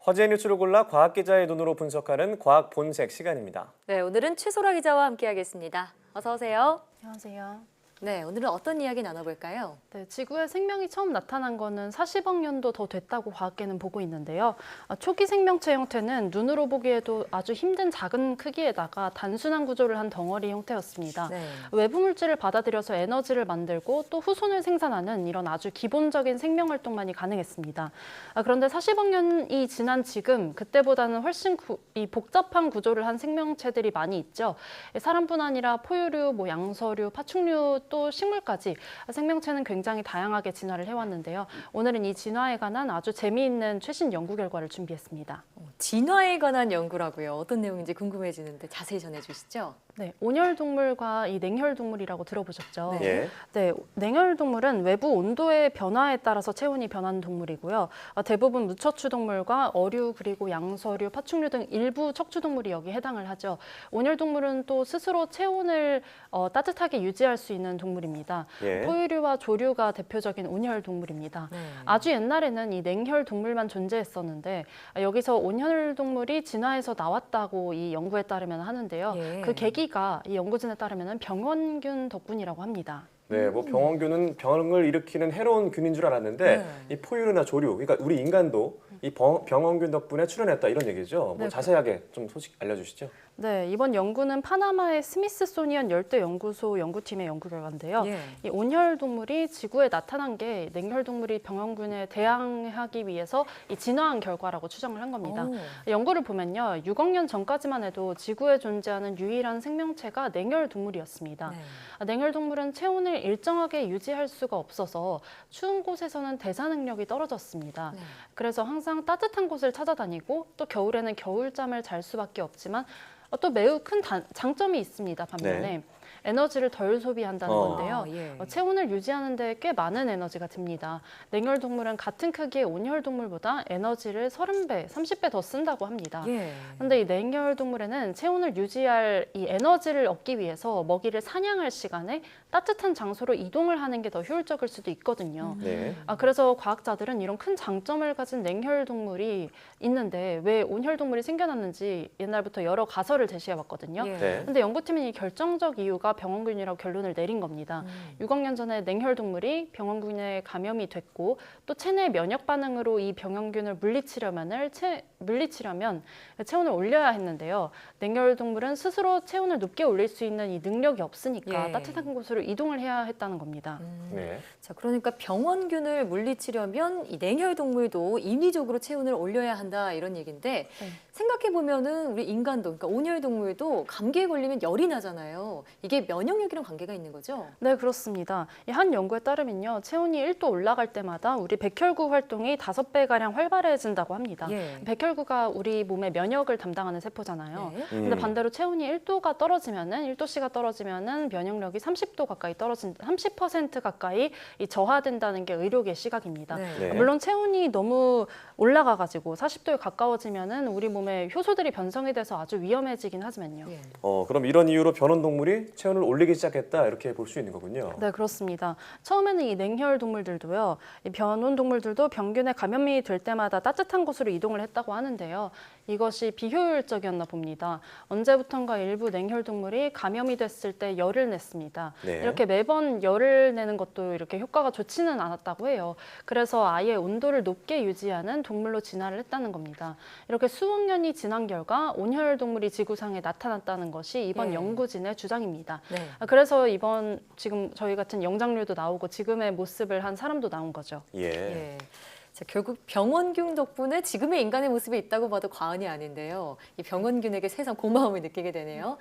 화제의 뉴스를 골라 과학 기자의 눈으로 분석하는 과학 본색 시간입니다. 네, 오늘은 최소라 기자와 함께하겠습니다. 어서 오세요. 안녕하세요. 네, 오늘은 어떤 이야기 나눠볼까요? 네, 지구에 생명이 처음 나타난 거는 40억 년도 더 됐다고 과학계는 보고 있는데요. 초기 생명체 형태는 눈으로 보기에도 아주 힘든 작은 크기에다가 단순한 구조를 한 덩어리 형태였습니다. 네. 외부 물질을 받아들여서 에너지를 만들고 또 후손을 생산하는 이런 아주 기본적인 생명 활동만이 가능했습니다. 그런데 40억 년이 지난 지금 그때보다는 훨씬 이 복잡한 구조를 한 생명체들이 많이 있죠. 사람뿐 아니라 포유류, 양서류, 파충류 또 식물까지 생명체는 굉장히 다양하게 진화를 해왔는데요. 오늘은 이 진화에 관한 아주 재미있는 최신 연구 결과를 준비했습니다. 진화에 관한 연구라고요. 어떤 내용인지 궁금해지는데 자세히 전해주시죠. 네, 온혈동물과 이 냉혈동물이라고 들어보셨죠? 네. 예. 네, 냉혈동물은 외부 온도의 변화에 따라서 체온이 변하는 동물이고요. 대부분 무척추동물과 어류 그리고 양서류, 파충류 등 일부 척추동물이 여기 해당을 하죠. 온혈동물은 또 스스로 체온을 따뜻하게 유지할 수 있는 동물입니다. 예. 포유류와 조류가 대표적인 온혈동물입니다. 네. 아주 옛날에는 이 냉혈동물만 존재했었는데 여기서 온혈동물이 진화해서 나왔다고 이 연구에 따르면 하는데요. 예. 그 계기가 이 연구진에 따르면 병원균 덕분이라고 합니다. 네, 병원균은 병을 일으키는 해로운 균인 줄 알았는데 네. 이 포유류나 조류, 그러니까 우리 인간도 이 병원균 덕분에 출현했다 이런 얘기죠. 네. 자세하게 좀 소식 알려주시죠. 네, 이번 연구는 파나마의 스미스소니언 열대 연구소 연구팀의 연구 결과인데요. 예. 이 온혈 동물이 지구에 나타난 게 냉혈 동물이 병원균에 대항하기 위해서 이 진화한 결과라고 추정을 한 겁니다. 오. 연구를 보면요, 6억 년 전까지만 해도 지구에 존재하는 유일한 생명체가 냉혈 동물이었습니다. 네. 냉혈 동물은 체온을 일정하게 유지할 수가 없어서 추운 곳에서는 대사 능력이 떨어졌습니다. 네. 그래서 항상 따뜻한 곳을 찾아다니고 또 겨울에는 겨울잠을 잘 수밖에 없지만 또 매우 큰 장점이 있습니다. 반면에 네. 에너지를 덜 소비한다는 건데요. 예. 체온을 유지하는 데 꽤 많은 에너지가 듭니다. 냉혈 동물은 같은 크기의 온혈 동물보다 에너지를 30배, 30배 더 쓴다고 합니다. 예. 그런데 이 냉혈 동물에는 체온을 유지할 이 에너지를 얻기 위해서 먹이를 사냥할 시간에 따뜻한 장소로 이동을 하는 게 더 효율적일 수도 있거든요. 네. 그래서 과학자들은 이런 큰 장점을 가진 냉혈 동물이 있는데 왜 온혈 동물이 생겨났는지 옛날부터 여러 가설을 제시해왔거든요. 예. 네. 근데 연구팀은 이 결정적 이유가 병원균이라고 결론을 내린 겁니다. 6억 년 전에 냉혈 동물이 병원균에 감염이 됐고 또 체내 면역 반응으로 이 병원균을 물리치려면 체온을 올려야 했는데요. 냉혈 동물은 스스로 체온을 높게 올릴 수 있는 이 능력이 없으니까 예. 따뜻한 곳으로 이동을 해야 했다는 겁니다. 네. 자, 그러니까 병원균을 물리치려면 이 냉혈 동물도 인위적으로 체온을 올려야 한다 이런 얘기인데 생각해 보면은 우리 인간도 그러니까 온혈 동물도 감기에 걸리면 열이 나잖아요. 이게 면역력이랑 관계가 있는 거죠? 네, 그렇습니다. 이 한 연구에 따르면요, 체온이 1도 올라갈 때마다 우리 백혈구 활동이 5배가량 활발해진다고 합니다. 예. 백혈구가 우리 몸의 면역을 담당하는 세포잖아요. 네. 근데 반대로 체온이 1도가 떨어지면은 1도씨가 떨어지면은 면역력이 30도 가까이 30% 가까이 이 저하된다는 게 의료계 시각입니다. 네. 네. 물론 체온이 너무 올라가가지고 40도에 가까워지면은 우리 몸에 효소들이 변성이 돼서 아주 위험해지긴 하지만요. 예. 그럼 이런 이유로 변온동물이 체온을 올리기 시작했다 이렇게 볼 수 있는 거군요. 네, 그렇습니다. 처음에는 이 냉혈 동물들도요, 이 변온 동물들도 병균에 감염이 될 때마다 따뜻한 곳으로 이동을 했다고 하는데요. 이것이 비효율적이었나 봅니다. 언제부턴가 일부 냉혈 동물이 감염이 됐을 때 열을 냈습니다. 네. 이렇게 매번 열을 내는 것도 이렇게 효과가 좋지는 않았다고 해요. 그래서 아예 온도를 높게 유지하는 동물로 진화를 했다는 겁니다. 이렇게 수억 년이 지난 결과 온혈 동물이 지구상에 나타났다는 것이 이번 예. 연구진의 주장입니다. 네. 그래서 이번 지금 저희 같은 영장류도 나오고 지금의 모습을 한 사람도 나온 거죠. 예. 예. 자, 결국 병원균 덕분에 지금의 인간의 모습이 있다고 봐도 과언이 아닌데요. 이 병원균에게 세상 고마움을 느끼게 되네요.